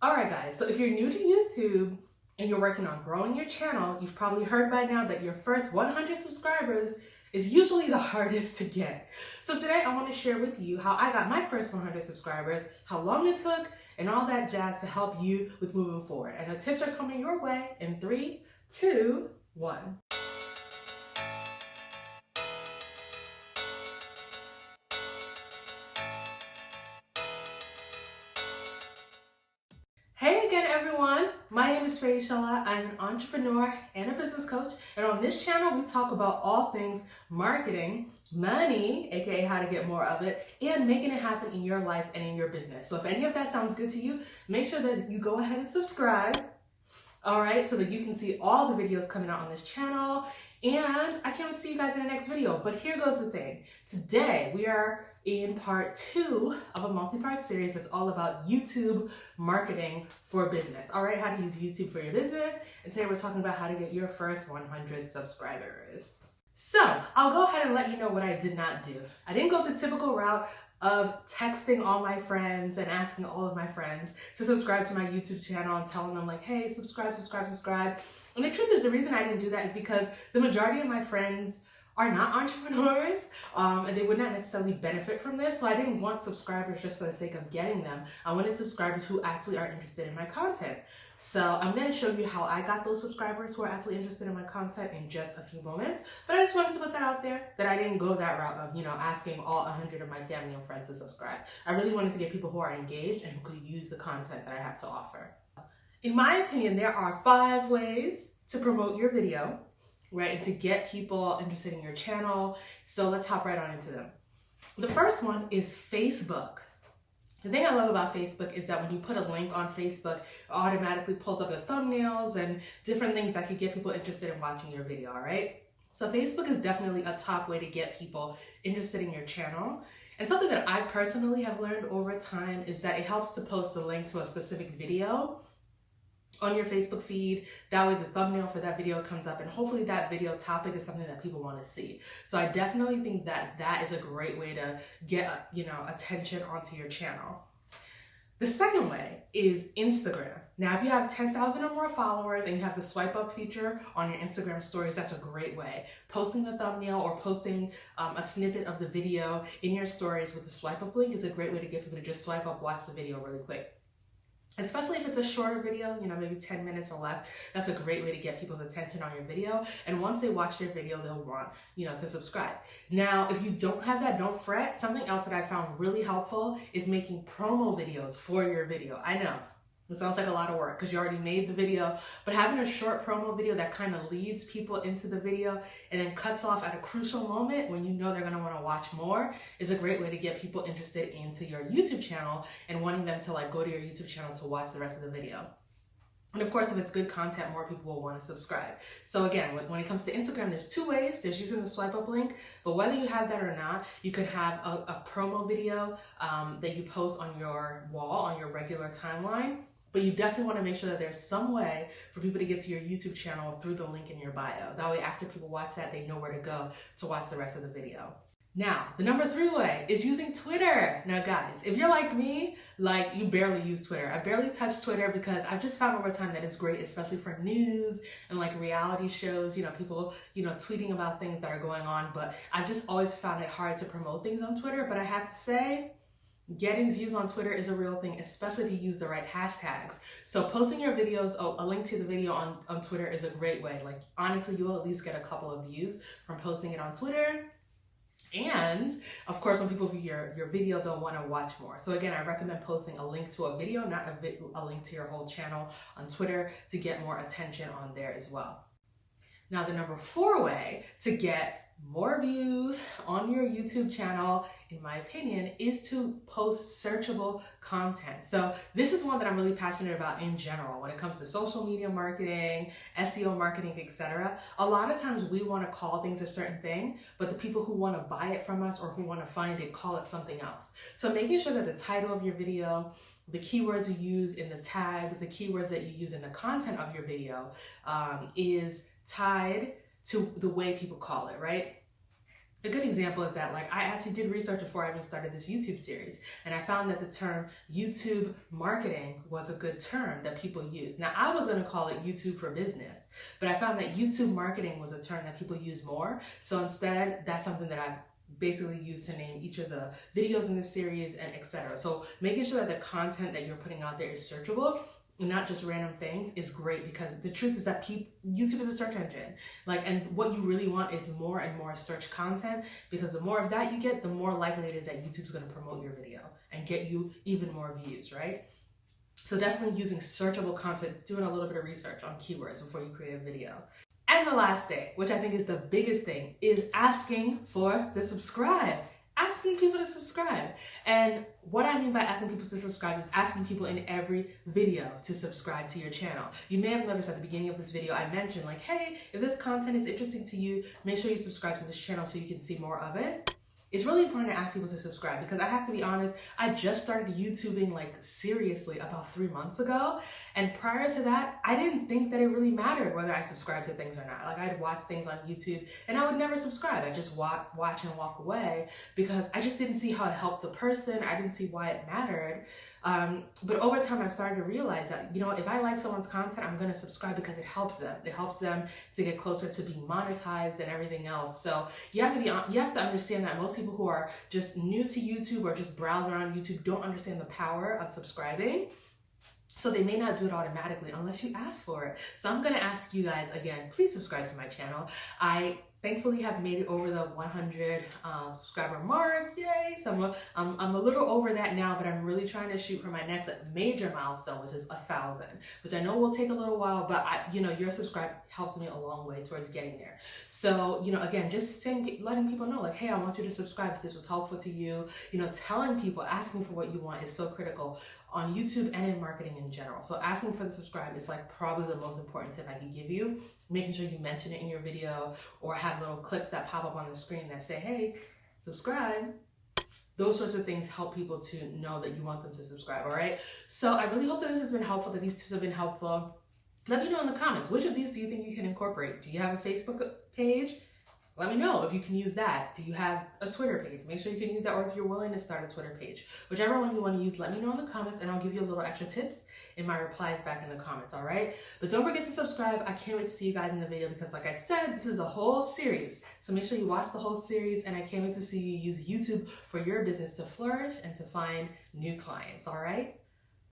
All right, guys, so if you're new to YouTube and you're working on growing your channel, you've probably heard by now that your first 100 subscribers is usually the hardest to get. So today I want to share with you how I got my first 100 subscribers, how long it took, and all that jazz to help you with moving forward. And the tips are coming your way in 3, 2, 1. Hey again, everyone. My name is Faishala. I'm an entrepreneur and a business coach. And on this channel, we talk about all things marketing, money, aka how to get more of it, and making it happen in your life and in your business. So if any of that sounds good to you, make sure that you go ahead and subscribe. All right, so that you can see all the videos coming out on this channel. And I can't wait to see you guys in the next video. But here goes the thing. Today, we are in part 2 of a multi-part series that's all about YouTube marketing for business. All right, how to use YouTube for your business. And today we're talking about how to get your first 100 subscribers. So I'll go ahead and let you know what I did not do. I didn't go the typical route of texting all my friends and asking all of my friends to subscribe to my YouTube channel and telling them like, hey, subscribe. And the truth is, the reason I didn't do that is because the majority of my friends are not entrepreneurs, and they would not necessarily benefit from this. So I didn't want subscribers just for the sake of getting them. I wanted subscribers who actually are interested in my content. So I'm going to show you how I got those subscribers who are actually interested in my content in just a few moments. But I just wanted to put that out there, that I didn't go that route of, asking all 100 of my family and friends to subscribe. I really wanted to get people who are engaged and who could use the content that I have to offer. In my opinion, there are 5 ways to promote your video, right, and to get people interested in your channel. So let's hop right on into them. The first one is Facebook. The thing I love about Facebook is that when you put a link on Facebook, it automatically pulls up the thumbnails and different things that could get people interested in watching your video, all right? So Facebook is definitely a top way to get people interested in your channel. And something that I personally have learned over time is that it helps to post a link to a specific video on your Facebook feed. That way the thumbnail for that video comes up, and hopefully that video topic is something that people want to see. So I definitely think that that is a great way to get, attention onto your channel. The second way is Instagram. Now, if you have 10,000 or more followers and you have the swipe up feature on your Instagram stories, that's a great way. Posting the thumbnail or posting a snippet of the video in your stories with the swipe up link is a great way to get people to just swipe up, watch the video really quick. Especially if it's a shorter video, maybe 10 minutes or less, that's a great way to get people's attention on your video. And once they watch your video, they'll want, to subscribe. Now, if you don't have that, don't fret. Something else that I found really helpful is making promo videos for your video. I know it sounds like a lot of work because you already made the video, but having a short promo video that kind of leads people into the video and then cuts off at a crucial moment when they're going to want to watch more is a great way to get people interested into your YouTube channel and wanting them to go to your YouTube channel to watch the rest of the video. And of course, if it's good content, more people will want to subscribe. So again, when it comes to Instagram, there's 2 ways. There's using the swipe up link, but whether you have that or not, you can have a promo video that you post on your wall, on your regular timeline. But you definitely want to make sure that there's some way for people to get to your YouTube channel through the link in your bio. That way, after people watch that, they know where to go to watch the rest of the video. Now, the number 3 way is using Twitter. Now, guys, if you're like me, you barely use Twitter. I barely touch Twitter because I've just found over time that it's great, especially for news and reality shows, people, tweeting about things that are going on. But I've just always found it hard to promote things on Twitter. But I have to say, getting views on Twitter is a real thing, especially if you use the right hashtags. So posting your videos, a link to the video on Twitter is a great way. Honestly, you'll at least get a couple of views from posting it on Twitter. And of course, when people view your video, they'll want to watch more. So again, I recommend posting a link to a video, not a link to your whole channel on Twitter, to get more attention on there as well. Now, the number 4 way to get more views on your YouTube channel, in my opinion, is to post searchable content. So this is one that I'm really passionate about in general when it comes to social media marketing, SEO marketing, etc. A lot of times we want to call things a certain thing, but the people who want to buy it from us or who want to find it call it something else. So making sure that the title of your video, the keywords you use in the tags, the keywords that you use in the content of your video is tied to the way people call it, right? A good example is that, like, I actually did research before I even started this YouTube series, and I found that the term YouTube marketing was a good term that people use. Now, I was going to call it YouTube for business, but I found that YouTube marketing was a term that people use more. So instead, that's something that I've basically used to name each of the videos in this series and etc. So making sure that the content that you're putting out there is searchable, not just random things, is great, because the truth is that YouTube is a search engine. Like, and what you really want is more and more search content, because the more of that you get, the more likely it is that YouTube's going to promote your video and get you even more views, right? So definitely using searchable content, doing a little bit of research on keywords before you create a video. And the last thing, which I think is the biggest thing, is asking for the subscribe. Asking people to subscribe. And what I mean by asking people to subscribe is asking people in every video to subscribe to your channel. You may have noticed at the beginning of this video, I mentioned like, hey, if this content is interesting to you, make sure you subscribe to this channel so you can see more of it. It's really important to ask people to subscribe, because I have to be honest, I just started YouTubing like seriously about 3 months ago. And prior to that, I didn't think that it really mattered whether I subscribed to things or not. Like, I'd watch things on YouTube and I would never subscribe. I'd just watch and walk away, because I just didn't see how it helped the person. I didn't see why it mattered. But over time, I've started to realize that, you know, if I like someone's content, I'm going to subscribe because it helps them. It helps them to get closer to being monetized and everything else. So you have to understand that most people who are just new to YouTube or just browse around YouTube don't understand the power of subscribing. So they may not do it automatically unless you ask for it. So I'm going to ask you guys again, please subscribe to my channel. I thankfully have made it over the 100 subscriber mark. Yay! So I'm a little over that now, but I'm really trying to shoot for my next major milestone, which is 1,000, which I know will take a little while, but your subscribe helps me a long way towards getting there. So, again, just letting people know, like, hey, I want you to subscribe if this was helpful to you. Telling people, asking for what you want is so critical on YouTube and in marketing in general. So asking for the subscribe is like probably the most important tip I can give you. Making sure you mention it in your video or have little clips that pop up on the screen that say, hey, subscribe. Those sorts of things help people to know that you want them to subscribe, all right? So I really hope that this has been helpful, that these tips have been helpful. Let me know in the comments, which of these do you think you can incorporate? Do you have a Facebook page? Let me know if you can use that. Do you have a Twitter page? Make sure you can use that, or if you're willing to start a Twitter page. Whichever one you want to use, let me know in the comments, and I'll give you a little extra tips in my replies back in the comments, all right? But don't forget to subscribe. I can't wait to see you guys in the video, because like I said, this is a whole series. So make sure you watch the whole series, and I can't wait to see you use YouTube for your business to flourish and to find new clients, all right?